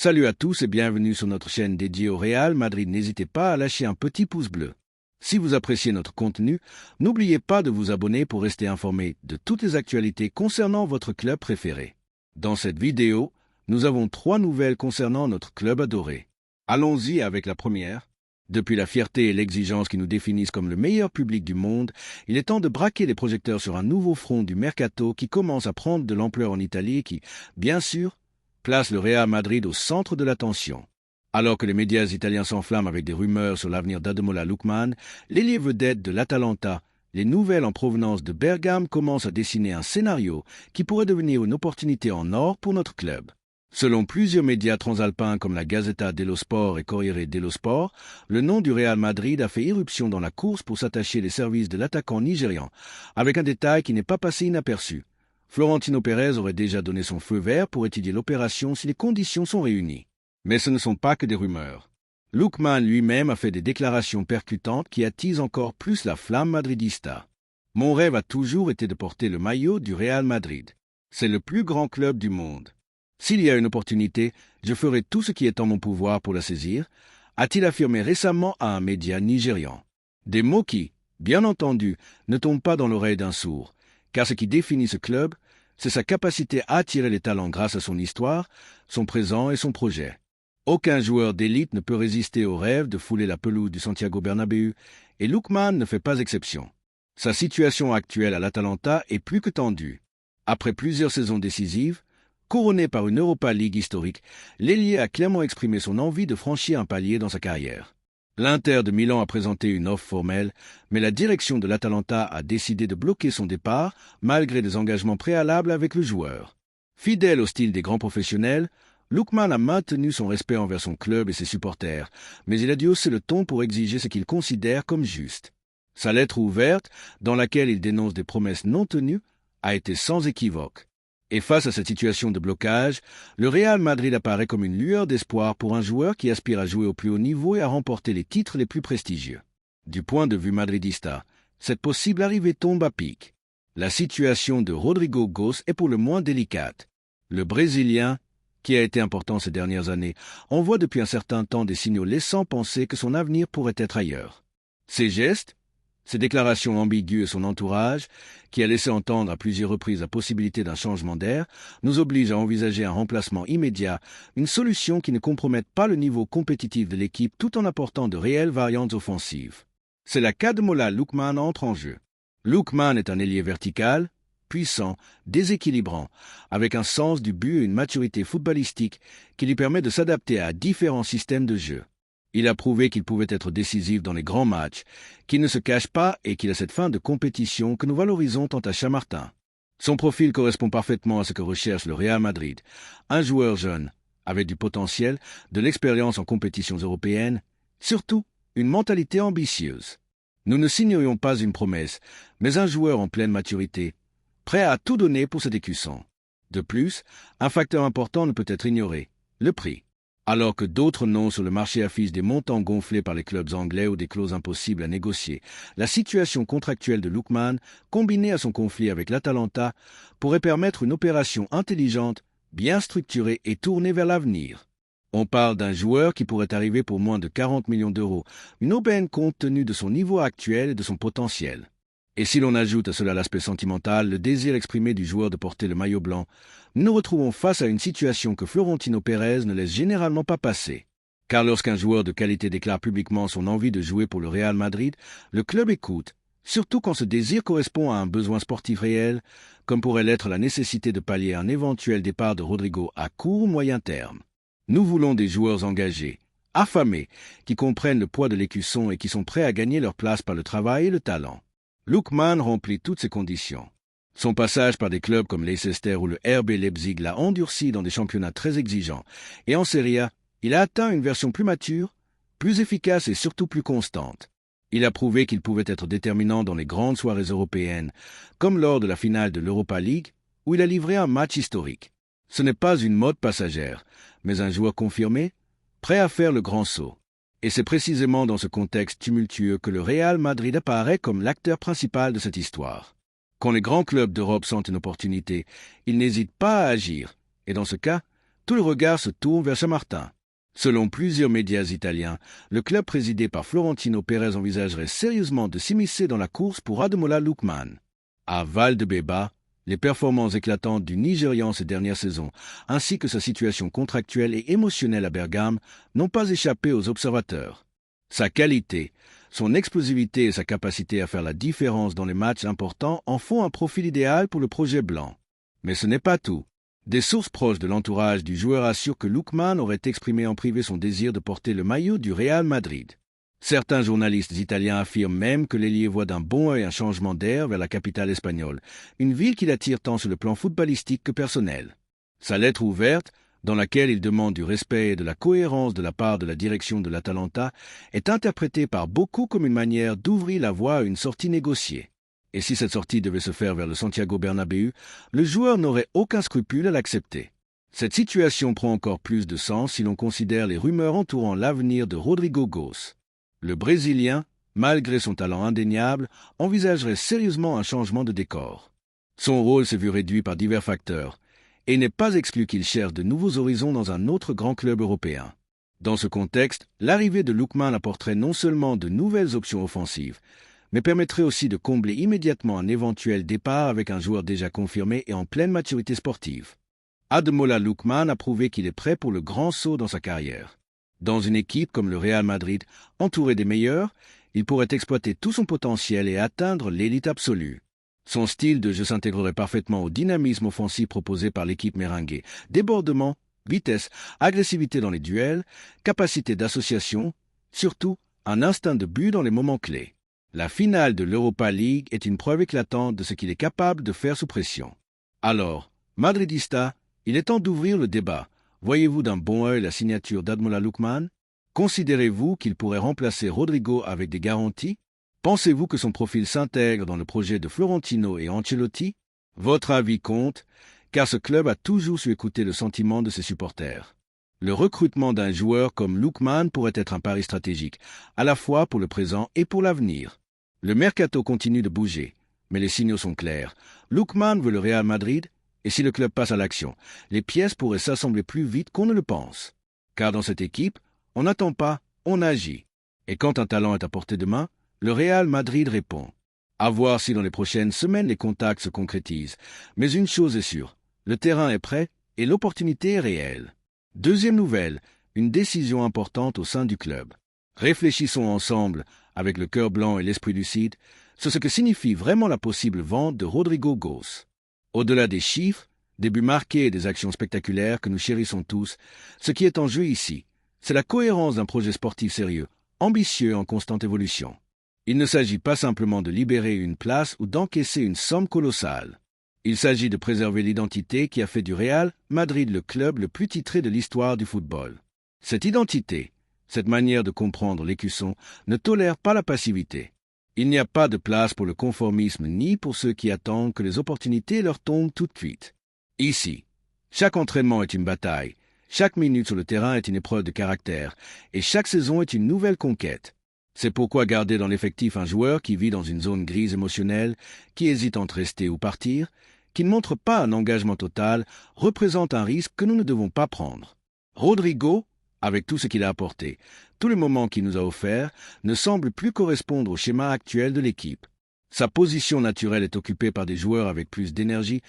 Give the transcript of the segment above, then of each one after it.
Salut à tous et bienvenue sur notre chaîne dédiée au Real Madrid. N'hésitez pas à lâcher un petit pouce bleu. Si vous appréciez notre contenu, n'oubliez pas de vous abonner pour rester informé de toutes les actualités concernant votre club préféré. Dans cette vidéo, nous avons 3 nouvelles concernant notre club adoré. Allons-y avec la première. Depuis la fierté et l'exigence qui nous définissent comme le meilleur public du monde, il est temps de braquer les projecteurs sur un nouveau front du mercato qui commence à prendre de l'ampleur en Italie et qui, bien sûr, place le Real Madrid au centre de l'attention. Alors que les médias italiens s'enflamment avec des rumeurs sur l'avenir d'Ademola Lookman, l'ailier vedette de l'Atalanta, les nouvelles en provenance de Bergame commencent à dessiner un scénario qui pourrait devenir une opportunité en or pour notre club. Selon plusieurs médias transalpins comme la Gazzetta dello Sport et Corriere dello Sport, le nom du Real Madrid a fait irruption dans la course pour s'attacher les services de l'attaquant nigérian, avec un détail qui n'est pas passé inaperçu. Florentino Pérez aurait déjà donné son feu vert pour étudier l'opération si les conditions sont réunies. Mais ce ne sont pas que des rumeurs. Lookman lui-même a fait des déclarations percutantes qui attisent encore plus la flamme madridista. Mon rêve a toujours été de porter le maillot du Real Madrid. C'est le plus grand club du monde. S'il y a une opportunité, je ferai tout ce qui est en mon pouvoir pour la saisir, a-t-il affirmé récemment à un média nigérian. Des mots qui, bien entendu, ne tombent pas dans l'oreille d'un sourd, car ce qui définit ce club, c'est sa capacité à attirer les talents grâce à son histoire, son présent et son projet. Aucun joueur d'élite ne peut résister au rêve de fouler la pelouse du Santiago Bernabéu, et Lookman ne fait pas exception. Sa situation actuelle à l'Atalanta est plus que tendue. Après plusieurs saisons décisives, couronné par une Europa League historique, l'ailier a clairement exprimé son envie de franchir un palier dans sa carrière. L'Inter de Milan a présenté une offre formelle, mais la direction de l'Atalanta a décidé de bloquer son départ malgré des engagements préalables avec le joueur. Fidèle au style des grands professionnels, Lookman a maintenu son respect envers son club et ses supporters, mais il a dû hausser le ton pour exiger ce qu'il considère comme juste. Sa lettre ouverte, dans laquelle il dénonce des promesses non tenues, a été sans équivoque. Et face à cette situation de blocage, le Real Madrid apparaît comme une lueur d'espoir pour un joueur qui aspire à jouer au plus haut niveau et à remporter les titres les plus prestigieux. Du point de vue madridista, cette possible arrivée tombe à pic. La situation de Rodrigo Goes est pour le moins délicate. Le Brésilien, qui a été important ces dernières années, envoie depuis un certain temps des signaux laissant penser que son avenir pourrait être ailleurs. Ses gestes, ses déclarations ambiguës et son entourage, qui a laissé entendre à plusieurs reprises la possibilité d'un changement d'air, nous obligent à envisager un remplacement immédiat, une solution qui ne compromette pas le niveau compétitif de l'équipe tout en apportant de réelles variantes offensives. C'est là qu'Ademola Lookman entre en jeu. Lookman est un ailier vertical, puissant, déséquilibrant, avec un sens du but et une maturité footballistique qui lui permet de s'adapter à différents systèmes de jeu. Il a prouvé qu'il pouvait être décisif dans les grands matchs, qu'il ne se cache pas et qu'il a cette fin de compétition que nous valorisons tant à Chamartin. Son profil correspond parfaitement à ce que recherche le Real Madrid. Un joueur jeune, avec du potentiel, de l'expérience en compétitions européennes, surtout une mentalité ambitieuse. Nous ne signerions pas une promesse, mais un joueur en pleine maturité, prêt à tout donner pour cet écusson. De plus, un facteur important ne peut être ignoré, le prix. Alors que d'autres noms sur le marché affichent des montants gonflés par les clubs anglais ou des clauses impossibles à négocier, la situation contractuelle de Lookman, combinée à son conflit avec l'Atalanta, pourrait permettre une opération intelligente, bien structurée et tournée vers l'avenir. On parle d'un joueur qui pourrait arriver pour moins de 40 millions d'euros, une aubaine compte tenu de son niveau actuel et de son potentiel. Et si l'on ajoute à cela l'aspect sentimental, le désir exprimé du joueur de porter le maillot blanc, nous nous retrouvons face à une situation que Florentino Pérez ne laisse généralement pas passer. Car lorsqu'un joueur de qualité déclare publiquement son envie de jouer pour le Real Madrid, le club écoute, surtout quand ce désir correspond à un besoin sportif réel, comme pourrait l'être la nécessité de pallier un éventuel départ de Rodrigo à court ou moyen terme. Nous voulons des joueurs engagés, affamés, qui comprennent le poids de l'écusson et qui sont prêts à gagner leur place par le travail et le talent. Lookman remplit toutes ces conditions. Son passage par des clubs comme Leicester ou le RB Leipzig l'a endurci dans des championnats très exigeants, et en Serie A, il a atteint une version plus mature, plus efficace et surtout plus constante. Il a prouvé qu'il pouvait être déterminant dans les grandes soirées européennes, comme lors de la finale de l'Europa League, où il a livré un match historique. Ce n'est pas une mode passagère, mais un joueur confirmé, prêt à faire le grand saut. Et c'est précisément dans ce contexte tumultueux que le Real Madrid apparaît comme l'acteur principal de cette histoire. Quand les grands clubs d'Europe sentent une opportunité, ils n'hésitent pas à agir, et dans ce cas, Tout le regard se tourne vers Saint-Martin. Selon plusieurs médias italiens, le club présidé par Florentino Pérez envisagerait sérieusement de s'immiscer dans la course pour Ademola Lookman. À Valdebeba, les performances éclatantes du Nigérian ces dernières saisons, ainsi que sa situation contractuelle et émotionnelle à Bergame, n'ont pas échappé aux observateurs. Sa qualité, son explosivité et sa capacité à faire la différence dans les matchs importants en font un profil idéal pour le projet blanc. Mais ce n'est pas tout. Des sources proches de l'entourage du joueur assurent que Lookman aurait exprimé en privé son désir de porter le maillot du Real Madrid. Certains journalistes italiens affirment même que l'ailier voit d'un bon œil un changement d'air vers la capitale espagnole, une ville qui l'attire tant sur le plan footballistique que personnel. Sa lettre ouverte, dans laquelle il demande du respect et de la cohérence de la part de la direction de l'Atalanta, est interprétée par beaucoup comme une manière d'ouvrir la voie à une sortie négociée. Et si cette sortie devait se faire vers le Santiago Bernabéu, le joueur n'aurait aucun scrupule à l'accepter. Cette situation prend encore plus de sens si l'on considère les rumeurs entourant l'avenir de Rodrigo Goes. Le Brésilien, malgré son talent indéniable, envisagerait sérieusement un changement de décor. Son rôle s'est vu réduit par divers facteurs, et il n'est pas exclu qu'il cherche de nouveaux horizons dans un autre grand club européen. Dans ce contexte, l'arrivée de Lookman apporterait non seulement de nouvelles options offensives, mais permettrait aussi de combler immédiatement un éventuel départ avec un joueur déjà confirmé et en pleine maturité sportive. Ademola Lookman a prouvé qu'il est prêt pour le grand saut dans sa carrière. Dans une équipe comme le Real Madrid, entouré des meilleurs, il pourrait exploiter tout son potentiel et atteindre l'élite absolue. Son style de jeu s'intégrerait parfaitement au dynamisme offensif proposé par l'équipe merengue. Débordement, vitesse, agressivité dans les duels, capacité d'association, surtout un instinct de but dans les moments clés. La finale de l'Europa League est une preuve éclatante de ce qu'il est capable de faire sous pression. Alors, Madridista, il est temps d'ouvrir le débat. Voyez-vous d'un bon œil la signature d'Ademola Lookman? Considérez-vous qu'il pourrait remplacer Rodrigo avec des garanties? Pensez-vous que son profil s'intègre dans le projet de Florentino et Ancelotti? Votre avis compte, car ce club a toujours su écouter le sentiment de ses supporters. Le recrutement d'un joueur comme Lookman pourrait être un pari stratégique, à la fois pour le présent et pour l'avenir. Le mercato continue de bouger, mais les signaux sont clairs. Lookman veut le Real Madrid, et si le club passe à l'action, les pièces pourraient s'assembler plus vite qu'on ne le pense. Car dans cette équipe, on n'attend pas, on agit. Et quand un talent est à portée de main, le Real Madrid répond. À voir si dans les prochaines semaines les contacts se concrétisent. Mais une chose est sûre, le terrain est prêt et l'opportunité est réelle. Deuxième nouvelle, une décision importante au sein du club. Réfléchissons ensemble, avec le cœur blanc et l'esprit lucide, sur ce que signifie vraiment la possible vente de Rodrigo Goes. Au-delà des chiffres, des buts marqués et des actions spectaculaires que nous chérissons tous, ce qui est en jeu ici, c'est la cohérence d'un projet sportif sérieux, ambitieux en constante évolution. Il ne s'agit pas simplement de libérer une place ou d'encaisser une somme colossale. Il s'agit de préserver l'identité qui a fait du Real Madrid le club le plus titré de l'histoire du football. Cette identité, cette manière de comprendre l'écusson, ne tolère pas la passivité. Il n'y a pas de place pour le conformisme ni pour ceux qui attendent que les opportunités leur tombent tout de suite. Ici, chaque entraînement est une bataille, chaque minute sur le terrain est une épreuve de caractère, et chaque saison est une nouvelle conquête. C'est pourquoi garder dans l'effectif un joueur qui vit dans une zone grise émotionnelle, qui hésite entre rester ou partir, qui ne montre pas un engagement total, représente un risque que nous ne devons pas prendre. Rodrigo, avec tout ce qu'il a apporté, tous les moments qu'il nous a offerts, ne semble plus correspondre au schéma actuel de l'équipe. Sa position naturelle est occupée par des joueurs avec plus d'énergie,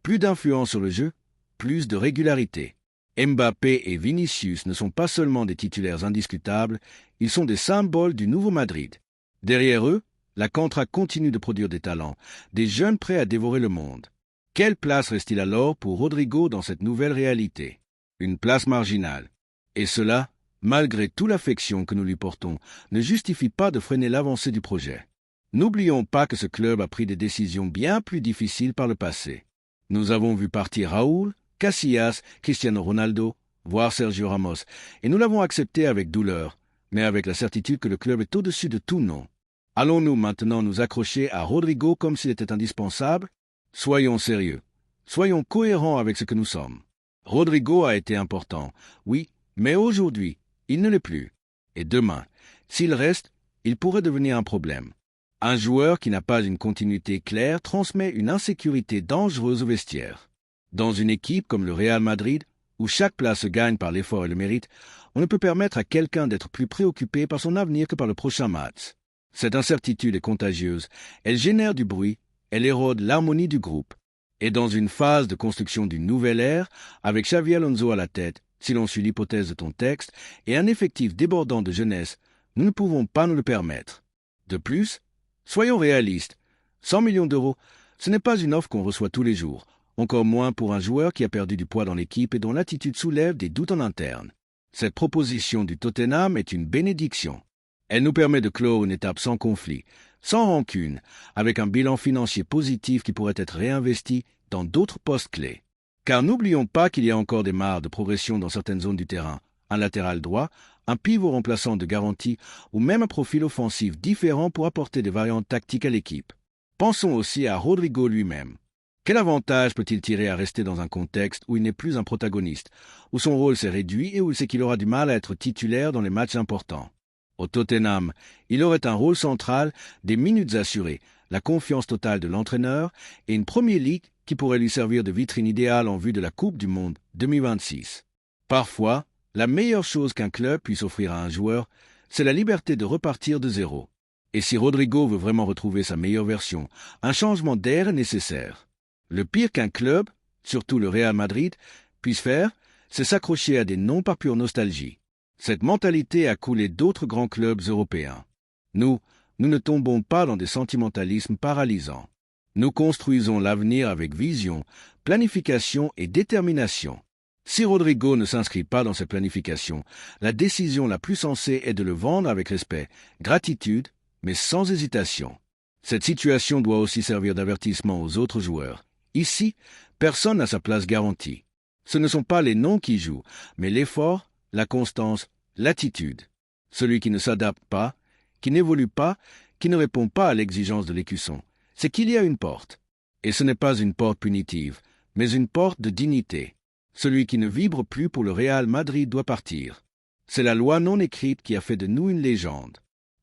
plus d'influence sur le jeu, plus de régularité. Mbappé et Vinicius ne sont pas seulement des titulaires indiscutables, ils sont des symboles du nouveau Madrid. Derrière eux, la Contra continue de produire des talents, des jeunes prêts à dévorer le monde. Quelle place reste-t-il alors pour Rodrigo dans cette nouvelle réalité? Une place marginale. Et cela, malgré toute l'affection que nous lui portons, ne justifie pas de freiner l'avancée du projet. N'oublions pas que ce club a pris des décisions bien plus difficiles par le passé. Nous avons vu partir Raúl, Casillas, Cristiano Ronaldo, voire Sergio Ramos, et nous l'avons accepté avec douleur, mais avec la certitude que le club est au-dessus de tout nom. Allons-nous maintenant nous accrocher à Rodrigo comme s'il était indispensable? Soyons sérieux, soyons cohérents avec ce que nous sommes. Rodrigo a été important, oui, mais aujourd'hui, il ne l'est plus. Et demain, s'il reste, il pourrait devenir un problème. Un joueur qui n'a pas une continuité claire transmet une insécurité dangereuse au vestiaire. Dans une équipe comme le Real Madrid, où chaque place se gagne par l'effort et le mérite, on ne peut permettre à quelqu'un d'être plus préoccupé par son avenir que par le prochain match. Cette incertitude est contagieuse, elle génère du bruit, elle érode l'harmonie du groupe. Et dans une phase de construction d'une nouvelle ère, avec Xavi Alonso à la tête, si l'on suit l'hypothèse de ton texte, et un effectif débordant de jeunesse, nous ne pouvons pas nous le permettre. De plus, soyons réalistes, 100 millions d'euros, ce n'est pas une offre qu'on reçoit tous les jours, encore moins pour un joueur qui a perdu du poids dans l'équipe et dont l'attitude soulève des doutes en interne. Cette proposition du Tottenham est une bénédiction. Elle nous permet de clore une étape sans conflit, sans rancune, avec un bilan financier positif qui pourrait être réinvesti dans d'autres postes clés. Car n'oublions pas qu'il y a encore des marges de progression dans certaines zones du terrain, un latéral droit, un pivot remplaçant de garantie ou même un profil offensif différent pour apporter des variantes tactiques à l'équipe. Pensons aussi à Rodrigo lui-même. Quel avantage peut-il tirer à rester dans un contexte où il n'est plus un protagoniste, où son rôle s'est réduit et où il sait qu'il aura du mal à être titulaire dans les matchs importants? Au Tottenham, il aurait un rôle central, des minutes assurées, la confiance totale de l'entraîneur et une Premier League qui pourrait lui servir de vitrine idéale en vue de la Coupe du Monde 2026. Parfois, la meilleure chose qu'un club puisse offrir à un joueur, c'est la liberté de repartir de zéro. Et si Rodrigo veut vraiment retrouver sa meilleure version, un changement d'air est nécessaire. Le pire qu'un club, surtout le Real Madrid, puisse faire, c'est s'accrocher à des noms par pure nostalgie. Cette mentalité a coulé d'autres grands clubs européens. Nous ne tombons pas dans des sentimentalismes paralysants. Nous construisons l'avenir avec vision, planification et détermination. Si Rodrigo ne s'inscrit pas dans cette planification, la décision la plus sensée est de le vendre avec respect, gratitude, mais sans hésitation. Cette situation doit aussi servir d'avertissement aux autres joueurs. Ici, personne n'a sa place garantie. Ce ne sont pas les noms qui jouent, mais l'effort, la constance, l'attitude. Celui qui ne s'adapte pas, qui n'évolue pas, qui ne répond pas à l'exigence de l'écusson, c'est qu'il y a une porte. Et ce n'est pas une porte punitive, mais une porte de dignité. Celui qui ne vibre plus pour le Real Madrid doit partir. C'est la loi non écrite qui a fait de nous une légende.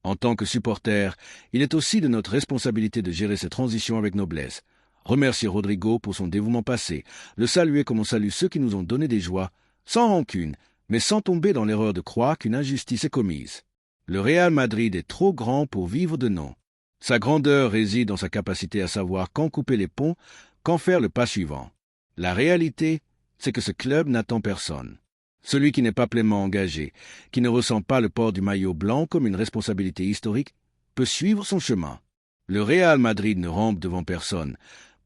En tant que supporters, il est aussi de notre responsabilité de gérer cette transition avec noblesse. Remercier Rodrigo pour son dévouement passé, le saluer comme on salue ceux qui nous ont donné des joies, sans rancune, mais sans tomber dans l'erreur de croire qu'une injustice est commise. Le Real Madrid est trop grand pour vivre de nom. Sa grandeur réside dans sa capacité à savoir quand couper les ponts, quand faire le pas suivant. La réalité, c'est que ce club n'attend personne. Celui qui n'est pas pleinement engagé, qui ne ressent pas le port du maillot blanc comme une responsabilité historique, peut suivre son chemin. Le Real Madrid ne rampe devant personne,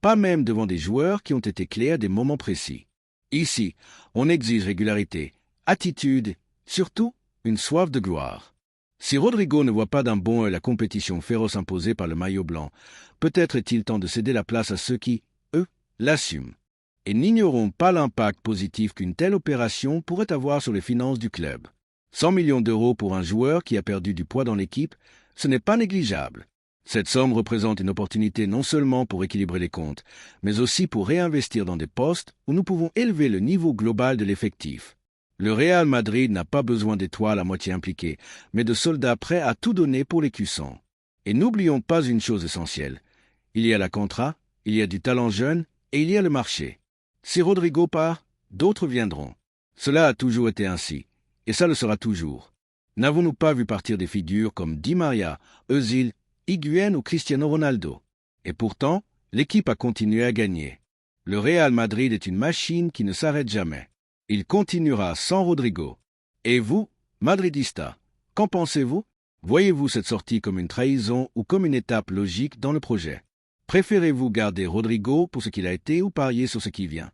pas même devant des joueurs qui ont été clés à des moments précis. Ici, on exige régularité, attitude, surtout une soif de gloire. Si Rodrigo ne voit pas d'un bon œil la compétition féroce imposée par le maillot blanc, peut-être est-il temps de céder la place à ceux qui, eux, l'assument. Et n'ignorons pas l'impact positif qu'une telle opération pourrait avoir sur les finances du club. 100 millions d'euros pour un joueur qui a perdu du poids dans l'équipe, ce n'est pas négligeable. Cette somme représente une opportunité non seulement pour équilibrer les comptes, mais aussi pour réinvestir dans des postes où nous pouvons élever le niveau global de l'effectif. Le Real Madrid n'a pas besoin d'étoiles à moitié impliquées, mais de soldats prêts à tout donner pour l'écusson. Et n'oublions pas une chose essentielle. Il y a la contrat, il y a du talent jeune et il y a le marché. Si Rodrigo part, d'autres viendront. Cela a toujours été ainsi, et ça le sera toujours. N'avons-nous pas vu partir des figures comme Di Maria, Özil, Higuaín ou Cristiano Ronaldo? Et pourtant, l'équipe a continué à gagner. Le Real Madrid est une machine qui ne s'arrête jamais. Il continuera sans Rodrigo. Et vous, Madridista, qu'en pensez-vous? Voyez-vous cette sortie comme une trahison ou comme une étape logique dans le projet? Préférez-vous garder Rodrigo pour ce qu'il a été ou parier sur ce qui vient?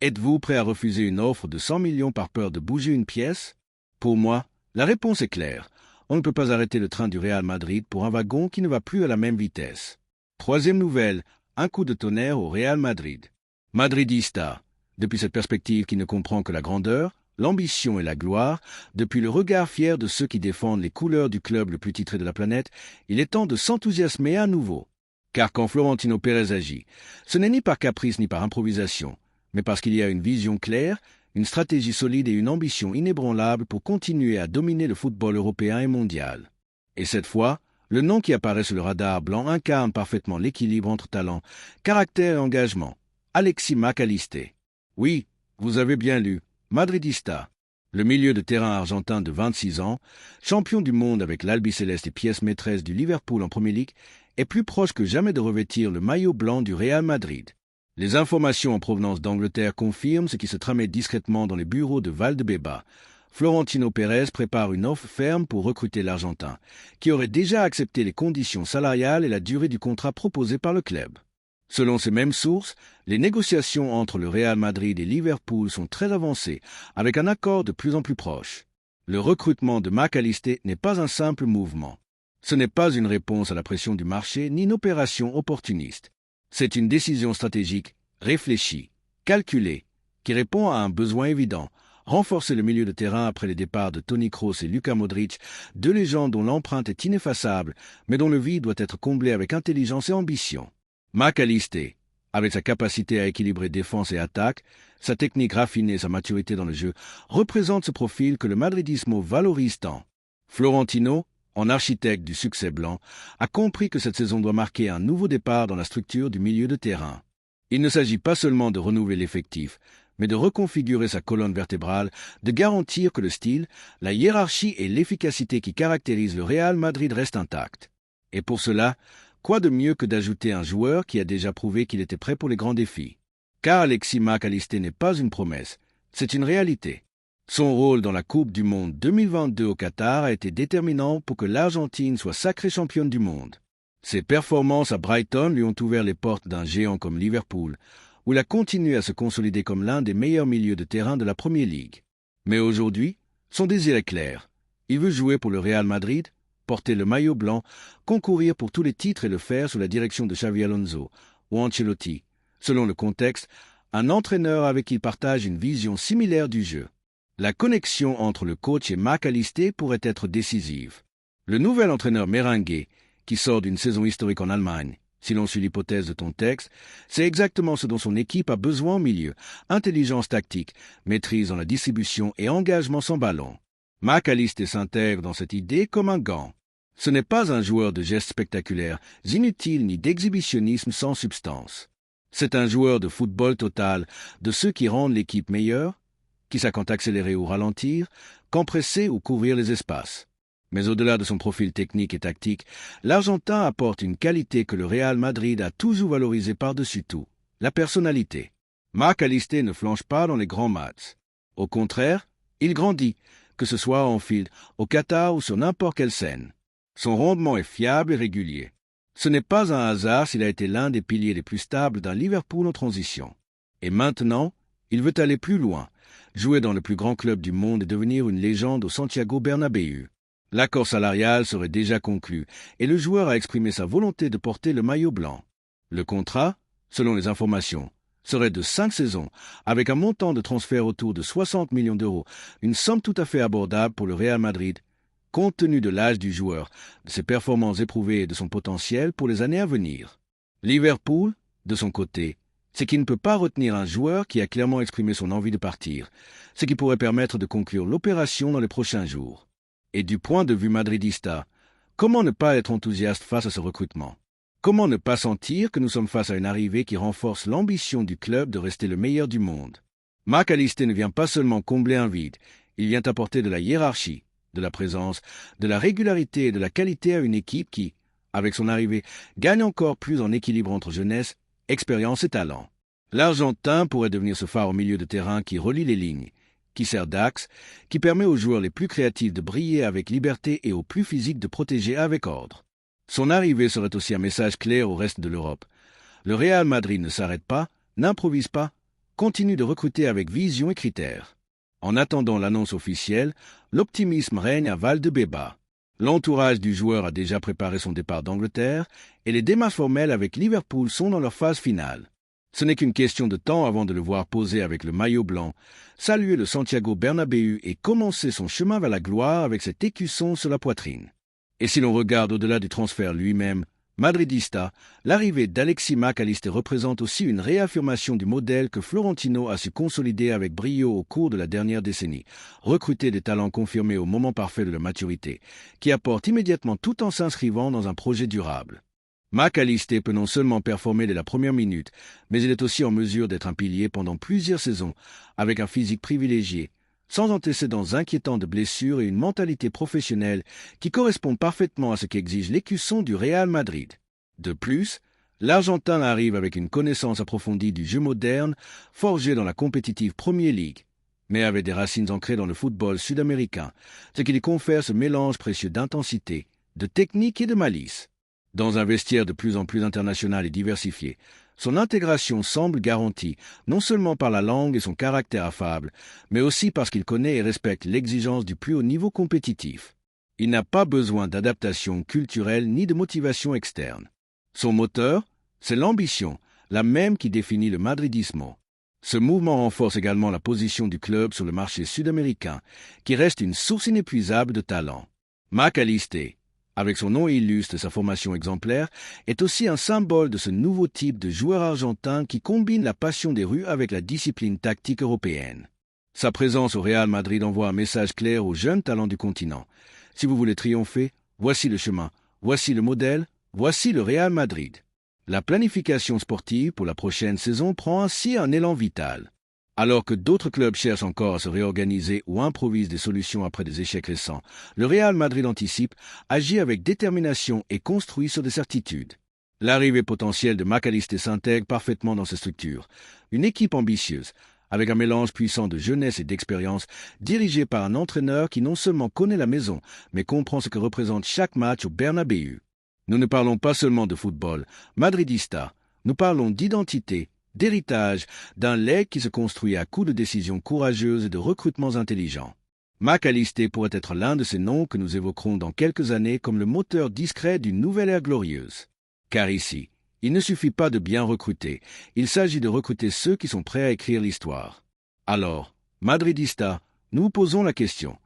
Êtes-vous prêt à refuser une offre de 100 millions par peur de bouger une pièce? Pour moi, la réponse est claire. On ne peut pas arrêter le train du Real Madrid pour un wagon qui ne va plus à la même vitesse. Troisième nouvelle, un coup de tonnerre au Real Madrid. Madridista, depuis cette perspective qui ne comprend que la grandeur, l'ambition et la gloire, depuis le regard fier de ceux qui défendent les couleurs du club le plus titré de la planète, il est temps de s'enthousiasmer à nouveau. Car quand Florentino Pérez agit, ce n'est ni par caprice ni par improvisation, mais parce qu'il y a une vision claire, une stratégie solide et une ambition inébranlable pour continuer à dominer le football européen et mondial. Et cette fois, le nom qui apparaît sur le radar blanc incarne parfaitement l'équilibre entre talent, caractère et engagement. Alexis Mac Allister. Oui, vous avez bien lu, Madridista. Le milieu de terrain argentin de 26 ans, champion du monde avec l'Albiceleste et pièce maîtresse du Liverpool en Premier League, est plus proche que jamais de revêtir le maillot blanc du Real Madrid. Les informations en provenance d'Angleterre confirment ce qui se tramait discrètement dans les bureaux de Valdebeba. Florentino Pérez prépare une offre ferme pour recruter l'Argentin, qui aurait déjà accepté les conditions salariales et la durée du contrat proposé par le club. Selon ces mêmes sources, les négociations entre le Real Madrid et Liverpool sont très avancées, avec un accord de plus en plus proche. Le recrutement de Mac Allister n'est pas un simple mouvement. Ce n'est pas une réponse à la pression du marché ni une opération opportuniste. C'est une décision stratégique, réfléchie, calculée, qui répond à un besoin évident: renforcer le milieu de terrain après les départs de Toni Kroos et Luka Modric, deux légendes dont l'empreinte est ineffaçable, mais dont le vide doit être comblé avec intelligence et ambition. Mac Allister, avec sa capacité à équilibrer défense et attaque, sa technique raffinée et sa maturité dans le jeu, représente ce profil que le madridismo valorise tant. Florentino, en architecte du succès blanc, a compris que cette saison doit marquer un nouveau départ dans la structure du milieu de terrain. Il ne s'agit pas seulement de renouveler l'effectif, mais de reconfigurer sa colonne vertébrale, de garantir que le style, la hiérarchie et l'efficacité qui caractérisent le Real Madrid restent intacts. Et pour cela, quoi de mieux que d'ajouter un joueur qui a déjà prouvé qu'il était prêt pour les grands défis? Car Alexis Mac Allister n'est pas une promesse, c'est une réalité. Son rôle dans la Coupe du Monde 2022 au Qatar a été déterminant pour que l'Argentine soit sacrée championne du monde. Ses performances à Brighton lui ont ouvert les portes d'un géant comme Liverpool, où il a continué à se consolider comme l'un des meilleurs milieux de terrain de la Premier League. Mais aujourd'hui, son désir est clair. Il veut jouer pour le Real Madrid, porter le maillot blanc, concourir pour tous les titres et le faire sous la direction de Xavi Alonso ou Ancelotti, selon le contexte, un entraîneur avec qui il partage une vision similaire du jeu. La connexion entre le coach et Mac Allister pourrait être décisive. Le nouvel entraîneur merengue, qui sort d'une saison historique en Allemagne, si l'on suit l'hypothèse de ton texte, c'est exactement ce dont son équipe a besoin au milieu: intelligence tactique, maîtrise dans la distribution et engagement sans ballon. Mac Allister s'intègre dans cette idée comme un gant. Ce n'est pas un joueur de gestes spectaculaires, inutiles ni d'exhibitionnisme sans substance. C'est un joueur de football total, de ceux qui rendent l'équipe meilleure, qui sait quand accélérer ou ralentir, compresser ou couvrir les espaces. Mais au-delà de son profil technique et tactique, l'Argentin apporte une qualité que le Real Madrid a toujours valorisée par-dessus tout: la personnalité. Mac Allister ne flanche pas dans les grands matchs. Au contraire, il grandit, que ce soit en field, au Qatar ou sur n'importe quelle scène. Son rendement est fiable et régulier. Ce n'est pas un hasard s'il a été l'un des piliers les plus stables d'un Liverpool en transition. Et maintenant, il veut aller plus loin, jouer dans le plus grand club du monde et devenir une légende au Santiago Bernabéu. L'accord salarial serait déjà conclu et le joueur a exprimé sa volonté de porter le maillot blanc. Le contrat, selon les informations, serait de 5 saisons, avec un montant de transfert autour de 60 millions d'euros, une somme tout à fait abordable pour le Real Madrid, compte tenu de l'âge du joueur, de ses performances éprouvées et de son potentiel pour les années à venir. Liverpool, de son côté, c'est qu'il ne peut pas retenir un joueur qui a clairement exprimé son envie de partir, ce qui pourrait permettre de conclure l'opération dans les prochains jours. Et du point de vue madridista, comment ne pas être enthousiaste face à ce recrutement? Comment ne pas sentir que nous sommes face à une arrivée qui renforce l'ambition du club de rester le meilleur du monde? Mac Allister ne vient pas seulement combler un vide, il vient apporter de la hiérarchie, de la présence, de la régularité et de la qualité à une équipe qui, avec son arrivée, gagne encore plus en équilibre entre jeunesse, expérience et talent. L'Argentin pourrait devenir ce phare au milieu de terrain qui relie les lignes, qui sert d'axe, qui permet aux joueurs les plus créatifs de briller avec liberté et aux plus physiques de protéger avec ordre. Son arrivée serait aussi un message clair au reste de l'Europe. Le Real Madrid ne s'arrête pas, n'improvise pas, continue de recruter avec vision et critères. En attendant l'annonce officielle, l'optimisme règne à Valdebeba. L'entourage du joueur a déjà préparé son départ d'Angleterre et les démarches formelles avec Liverpool sont dans leur phase finale. Ce n'est qu'une question de temps avant de le voir poser avec le maillot blanc, saluer le Santiago Bernabéu et commencer son chemin vers la gloire avec cet écusson sur la poitrine. Et si l'on regarde au-delà du transfert lui-même, madridista, l'arrivée d'Alexis Mac Allister représente aussi une réaffirmation du modèle que Florentino a su consolider avec brio au cours de la dernière décennie, recruter des talents confirmés au moment parfait de leur maturité, qui apportent immédiatement tout en s'inscrivant dans un projet durable. Mac Allister peut non seulement performer dès la première minute, mais il est aussi en mesure d'être un pilier pendant plusieurs saisons, avec un physique privilégié, sans antécédents inquiétants de blessures et une mentalité professionnelle qui correspond parfaitement à ce qu'exige l'écusson du Real Madrid. De plus, l'Argentin arrive avec une connaissance approfondie du jeu moderne, forgé dans la compétitive Premier League, mais avec des racines ancrées dans le football sud-américain, ce qui lui confère ce mélange précieux d'intensité, de technique et de malice. Dans un vestiaire de plus en plus international et diversifié, son intégration semble garantie non seulement par la langue et son caractère affable, mais aussi parce qu'il connaît et respecte l'exigence du plus haut niveau compétitif. Il n'a pas besoin d'adaptation culturelle ni de motivation externe. Son moteur, c'est l'ambition, la même qui définit le madridismo. Ce mouvement renforce également la position du club sur le marché sud-américain, qui reste une source inépuisable de talent. Mac Allister, avec son nom illustre et sa formation exemplaire, est aussi un symbole de ce nouveau type de joueur argentin qui combine la passion des rues avec la discipline tactique européenne. Sa présence au Real Madrid envoie un message clair aux jeunes talents du continent. Si vous voulez triompher, voici le chemin, voici le modèle, voici le Real Madrid. La planification sportive pour la prochaine saison prend ainsi un élan vital. Alors que d'autres clubs cherchent encore à se réorganiser ou improvisent des solutions après des échecs récents, le Real Madrid anticipe, agit avec détermination et construit sur des certitudes. L'arrivée potentielle de Mac Allister s'intègre parfaitement dans ces structures. Une équipe ambitieuse, avec un mélange puissant de jeunesse et d'expérience, dirigée par un entraîneur qui non seulement connaît la maison, mais comprend ce que représente chaque match au Bernabéu. Nous ne parlons pas seulement de football madridista, nous parlons d'identité, d'héritage, d'un legs qui se construit à coups de décisions courageuses et de recrutements intelligents. Mac Allister pourrait être l'un de ces noms que nous évoquerons dans quelques années comme le moteur discret d'une nouvelle ère glorieuse. Car ici, il ne suffit pas de bien recruter, il s'agit de recruter ceux qui sont prêts à écrire l'histoire. Alors, madridista, nous vous posons la question.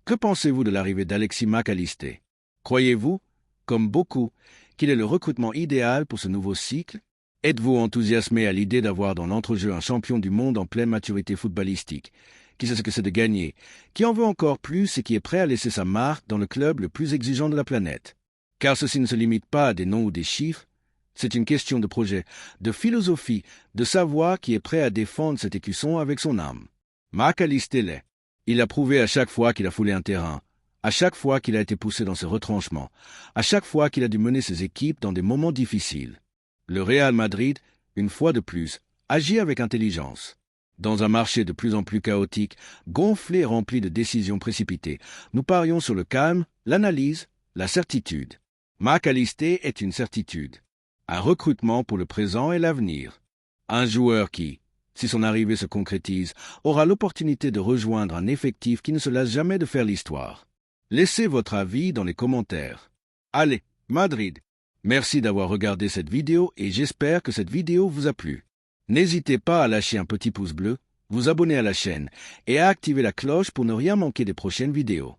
Que pensez-vous de l'arrivée d'Alexis Mac Allister? Croyez-vous, comme beaucoup, qu'il est le recrutement idéal pour ce nouveau cycle? Êtes-vous enthousiasmé à l'idée d'avoir dans l'entrejeu un champion du monde en pleine maturité footballistique, qui sait ce que c'est de gagner, qui en veut encore plus et qui est prêt à laisser sa marque dans le club le plus exigeant de la planète? Car ceci ne se limite pas à des noms ou des chiffres, c'est une question de projet, de philosophie, de savoir qui est prêt à défendre cet écusson avec son âme. Mac Allister l'est. Il a prouvé à chaque fois qu'il a foulé un terrain, à chaque fois qu'il a été poussé dans ses retranchements, à chaque fois qu'il a dû mener ses équipes dans des moments difficiles. Le Real Madrid, une fois de plus, agit avec intelligence. Dans un marché de plus en plus chaotique, gonflé et rempli de décisions précipitées, nous parions sur le calme, l'analyse, la certitude. Mac Allister est une certitude. Un recrutement pour le présent et l'avenir. Un joueur qui, si son arrivée se concrétise, aura l'opportunité de rejoindre un effectif qui ne se lasse jamais de faire l'histoire. Laissez votre avis dans les commentaires. Allez, Madrid! Merci d'avoir regardé cette vidéo et j'espère que cette vidéo vous a plu. N'hésitez pas à lâcher un petit pouce bleu, vous abonner à la chaîne et à activer la cloche pour ne rien manquer des prochaines vidéos.